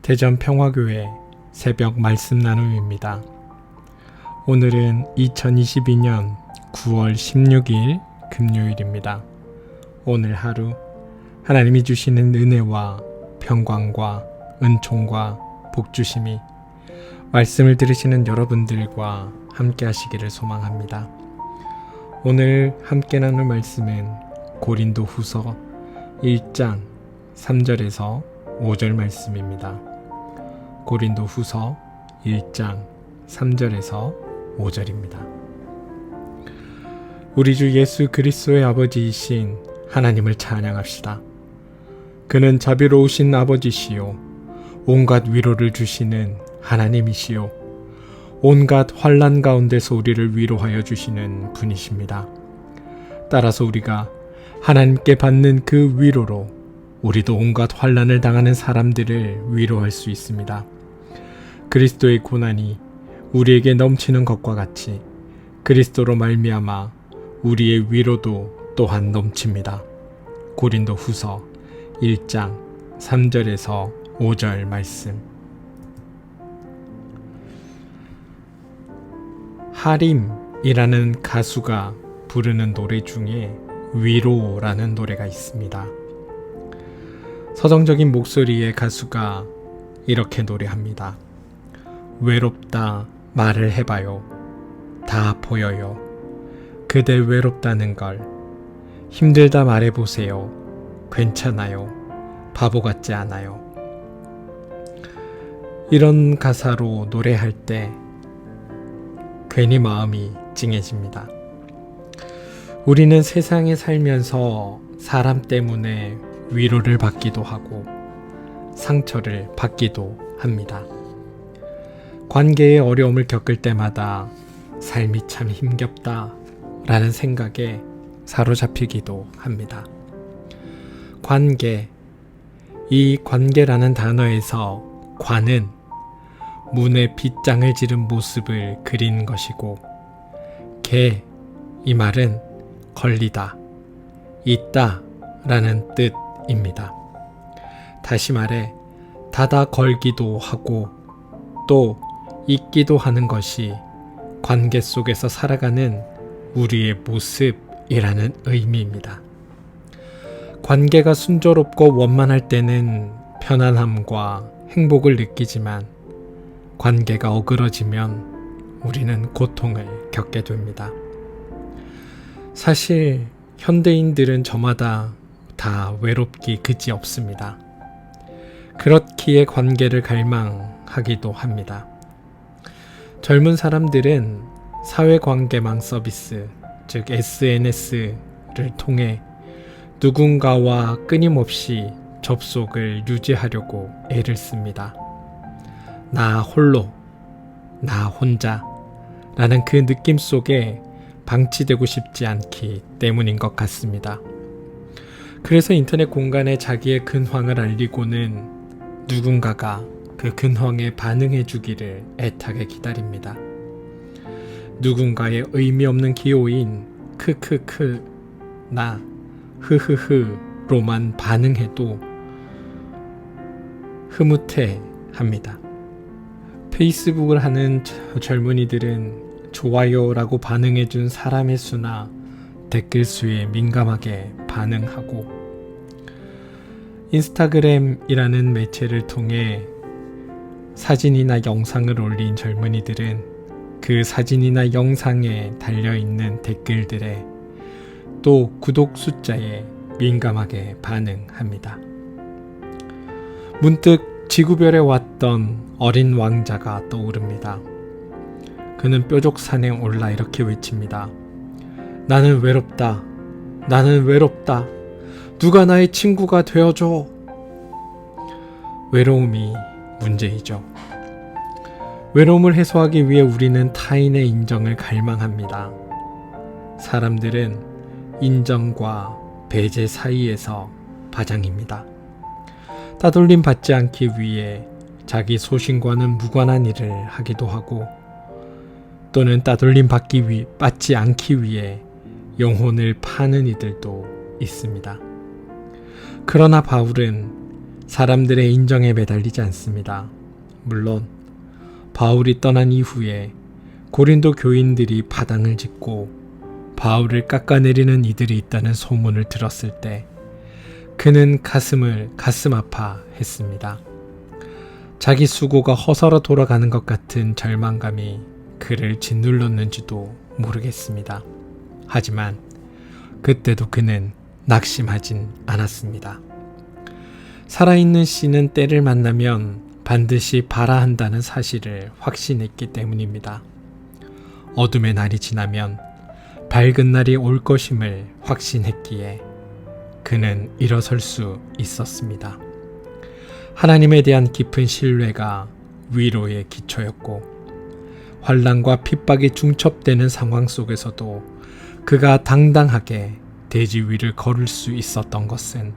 대전 평화교회 새벽 말씀 나눔입니다. 오늘은 2022년 9월 16일 금요일입니다. 오늘 하루 하나님이 주시는 은혜와 평강과 은총과 복주심이 말씀을 들으시는 여러분들과 함께 하시기를 소망합니다. 오늘 함께 나눌 말씀은 고린도 후서 1장 3절에서 5절 말씀입니다. 고린도 후서 1장 3절에서 5절입니다. 우리 주 예수 그리스도의 아버지이신 하나님을 찬양합시다. 그는 자비로우신 아버지시요 온갖 위로를 주시는 하나님이시요 온갖 환난 가운데서 우리를 위로하여 주시는 분이십니다. 따라서 우리가 하나님께 받는 그 위로로 우리도 온갖 환난을 당하는 사람들을 위로할 수 있습니다. 그리스도의 고난이 우리에게 넘치는 것과 같이 그리스도로 말미암아 우리의 위로도 또한 넘칩니다. 고린도 후서 1장 3절에서 5절 말씀. 하림이라는 가수가 부르는 노래 중에 위로라는 노래가 있습니다. 서정적인 목소리의 가수가 이렇게 노래합니다. 외롭다 말을 해봐요. 다 보여요. 그대 외롭다는 걸. 힘들다 말해보세요. 괜찮아요. 바보 같지 않아요. 이런 가사로 노래할 때 괜히 마음이 찡해집니다. 우리는 세상에 살면서 사람 때문에 위로를 받기도 하고 상처를 받기도 합니다. 관계의 어려움을 겪을 때마다 삶이 참 힘겹다 라는 생각에 사로잡히기도 합니다. 관계, 이 관계라는 단어에서 관은 문에 빗장을 지른 모습을 그린 것이고 계, 이 말은 걸리다, 있다 라는 뜻입니다. 다시 말해 닫아 걸기도 하고 또 있기도 하는 것이 관계 속에서 살아가는 우리의 모습이라는 의미입니다. 관계가 순조롭고 원만할 때는 편안함과 행복을 느끼지만 관계가 어그러지면 우리는 고통을 겪게 됩니다. 사실 현대인들은 저마다 다 외롭기 그지없습니다. 그렇기에 관계를 갈망하기도 합니다. 젊은 사람들은 사회관계망 서비스, 즉 SNS를 통해 누군가와 끊임없이 접속을 유지하려고 애를 씁니다. 나 홀로, 나 혼자 라는 그 느낌 속에 방치되고 싶지 않기 때문인 것 같습니다. 그래서 인터넷 공간에 자기의 근황을 알리고는 누군가가 그 근황에 반응해 주기를 애타게 기다립니다. 누군가의 의미 없는 기호인 크크크, 나, 흐흐흐로만 반응해도 흐뭇해 합니다. 페이스북을 하는 젊은이들은 좋아요라고 반응해준 사람의 수나 댓글 수에 민감하게 반응하고 인스타그램이라는 매체를 통해 사진이나 영상을 올린 젊은이들은 그 사진이나 영상에 달려있는 댓글들에 또 구독 숫자에 민감하게 반응합니다. 문득 지구별에 왔던 어린 왕자가 떠오릅니다. 그는 뾰족산에 올라 이렇게 외칩니다. 나는 외롭다. 나는 외롭다. 누가 나의 친구가 되어줘. 외로움이 문제이죠. 외로움을 해소하기 위해 우리는 타인의 인정을 갈망합니다. 사람들은 인정과 배제 사이에서 바장입니다. 따돌림 받지 않기 위해 자기 소신과는 무관한 일을 하기도 하고 또는 따돌림 받지 않기 위해 영혼을 파는 이들도 있습니다. 그러나 바울은 사람들의 인정에 매달리지 않습니다. 물론 바울이 떠난 이후에 고린도 교인들이 파당을 짓고 바울을 깎아내리는 이들이 있다는 소문을 들었을 때 그는 가슴 아파했습니다. 자기 수고가 허사로 돌아가는 것 같은 절망감이 그를 짓눌렀는지도 모르겠습니다. 하지만 그때도 그는 낙심하진 않았습니다. 살아있는 씨는 때를 만나면 반드시 발아 한다는 사실을 확신했기 때문입니다. 어둠의 날이 지나면 밝은 날이 올 것임을 확신했기에 그는 일어설 수 있었습니다. 하나님에 대한 깊은 신뢰가 위로의 기초였고 환난과 핍박이 중첩되는 상황 속에서도 그가 당당하게 대지 위를 걸을 수 있었던 것은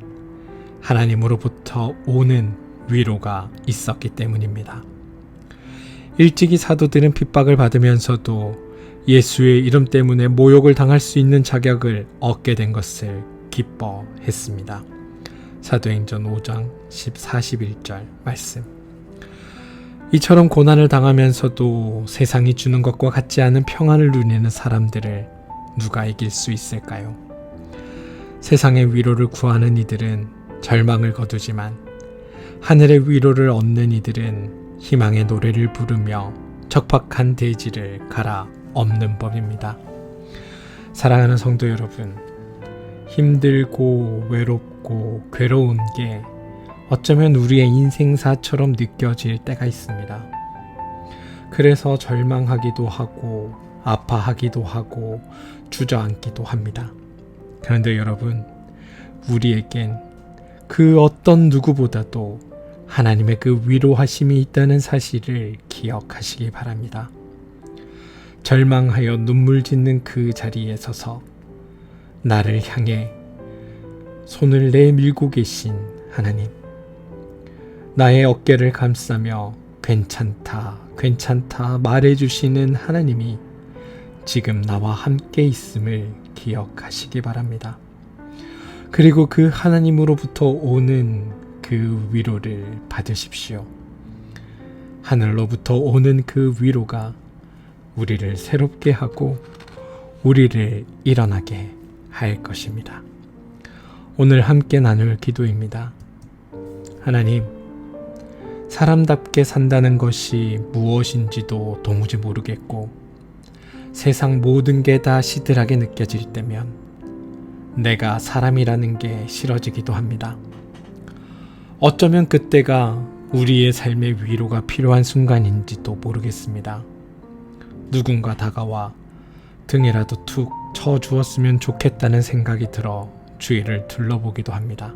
하나님으로부터 오는 위로가 있었기 때문입니다. 일찍이 사도들은 핍박을 받으면서도 예수의 이름 때문에 모욕을 당할 수 있는 자격을 얻게 된 것을 기뻐했습니다. 사도행전 5장 41절 말씀. 이처럼 고난을 당하면서도 세상이 주는 것과 같지 않은 평안을 누리는 사람들을 누가 이길 수 있을까요? 세상의 위로를 구하는 이들은 절망을 거두지만 하늘의 위로를 얻는 이들은 희망의 노래를 부르며 적박한 대지를 갈아엎는 법입니다. 사랑하는 성도 여러분, 힘들고 외롭고 괴로운 게 어쩌면 우리의 인생사처럼 느껴질 때가 있습니다. 그래서 절망하기도 하고 아파하기도 하고 주저앉기도 합니다. 그런데 여러분, 우리에겐 그 어떤 누구보다도 하나님의 그 위로하심이 있다는 사실을 기억하시기 바랍니다. 절망하여 눈물 짓는 그 자리에 서서 나를 향해 손을 내밀고 계신 하나님, 나의 어깨를 감싸며 괜찮다, 괜찮다 말해주시는 하나님이 지금 나와 함께 있음을 기억하시기 바랍니다. 그리고 그 하나님으로부터 오는 그 위로를 받으십시오. 하늘로부터 오는 그 위로가 우리를 새롭게 하고 우리를 일어나게 할 것입니다. 오늘 함께 나눌 기도입니다. 하나님, 사람답게 산다는 것이 무엇인지도 도무지 모르겠고 세상 모든 게 다 시들하게 느껴질 때면 내가 사람이라는 게 싫어지기도 합니다. 어쩌면 그때가 우리의 삶의 위로가 필요한 순간인지도 모르겠습니다. 누군가 다가와 등이라도 툭 쳐주었으면 좋겠다는 생각이 들어 주위를 둘러보기도 합니다.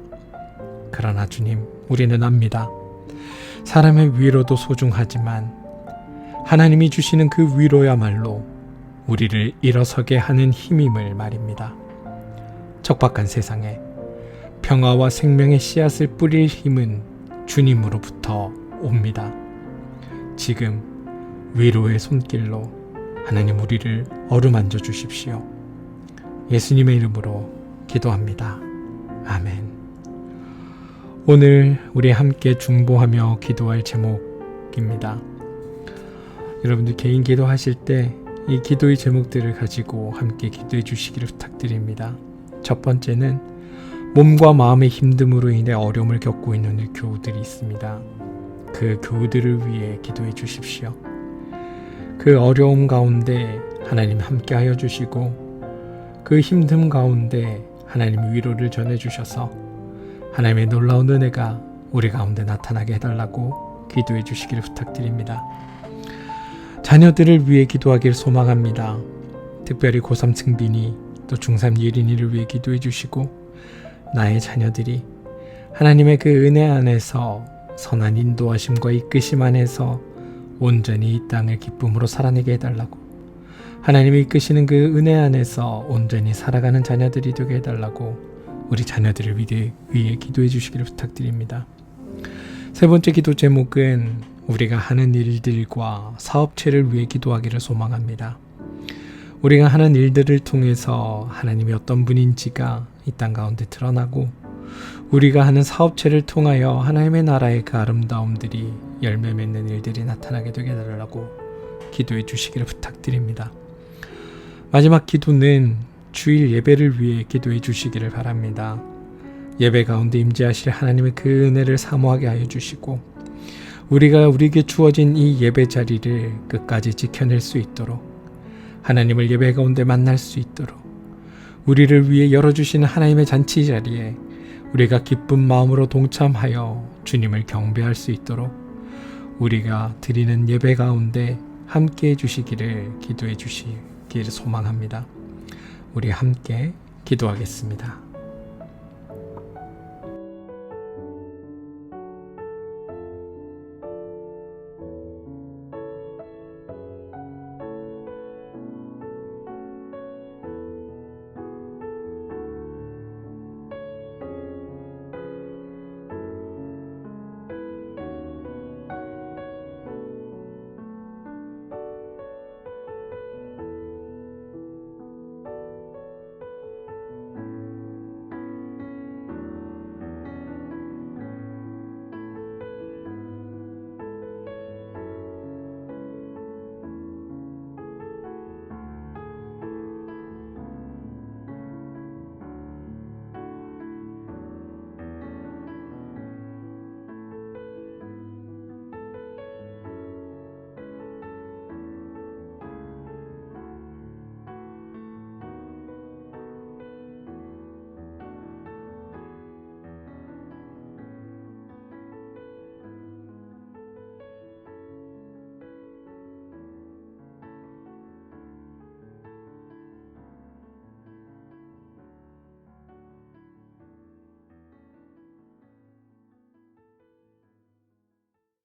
그러나 주님, 우리는 압니다. 사람의 위로도 소중하지만 하나님이 주시는 그 위로야말로 우리를 일어서게 하는 힘임을 말입니다. 척박한 세상에 평화와 생명의 씨앗을 뿌릴 힘은 주님으로부터 옵니다. 지금 위로의 손길로 하나님 우리를 어루만져 주십시오. 예수님의 이름으로 기도합니다. 아멘. 오늘 우리 함께 중보하며 기도할 제목입니다. 여러분들 개인 기도하실 때 이 기도의 제목들을 가지고 함께 기도해 주시기를 부탁드립니다. 첫 번째는 몸과 마음의 힘듦으로 인해 어려움을 겪고 있는 교우들이 있습니다. 그 교우들을 위해 기도해 주십시오. 그 어려움 가운데 하나님 함께 하여 주시고 그 힘듦 가운데 하나님 위로를 전해 주셔서 하나님의 놀라운 은혜가 우리 가운데 나타나게 해달라고 기도해 주시기를 부탁드립니다. 자녀들을 위해 기도하길 소망합니다. 특별히 고3 승빈이 또 중3 예린이를 위해 기도해 주시고 나의 자녀들이 하나님의 그 은혜 안에서 선한 인도하심과 이끄심 안에서 온전히 이 땅을 기쁨으로 살아내게 해달라고, 하나님이 이끄시는 그 은혜 안에서 온전히 살아가는 자녀들이 되게 해달라고 우리 자녀들을 위해 기도해 주시기를 부탁드립니다. 세 번째 기도 제목은 우리가 하는 일들과 사업체를 위해 기도하기를 소망합니다. 우리가 하는 일들을 통해서 하나님이 어떤 분인지가 이 땅 가운데 드러나고 우리가 하는 사업체를 통하여 하나님의 나라의 그 아름다움들이 열매 맺는 일들이 나타나게 되게 해달라고 기도해 주시기를 부탁드립니다. 마지막 기도는 주일 예배를 위해 기도해 주시기를 바랍니다. 예배 가운데 임재하실 하나님의 그 은혜를 사모하게 하여 주시고 우리가 우리에게 주어진 이 예배 자리를 끝까지 지켜낼 수 있도록 하나님을 예배 가운데 만날 수 있도록 우리를 위해 열어주시는 하나님의 잔치 자리에 우리가 기쁜 마음으로 동참하여 주님을 경배할 수 있도록 우리가 드리는 예배 가운데 함께 해주시기를 기도해 주시기를 소망합니다. 우리 함께 기도하겠습니다.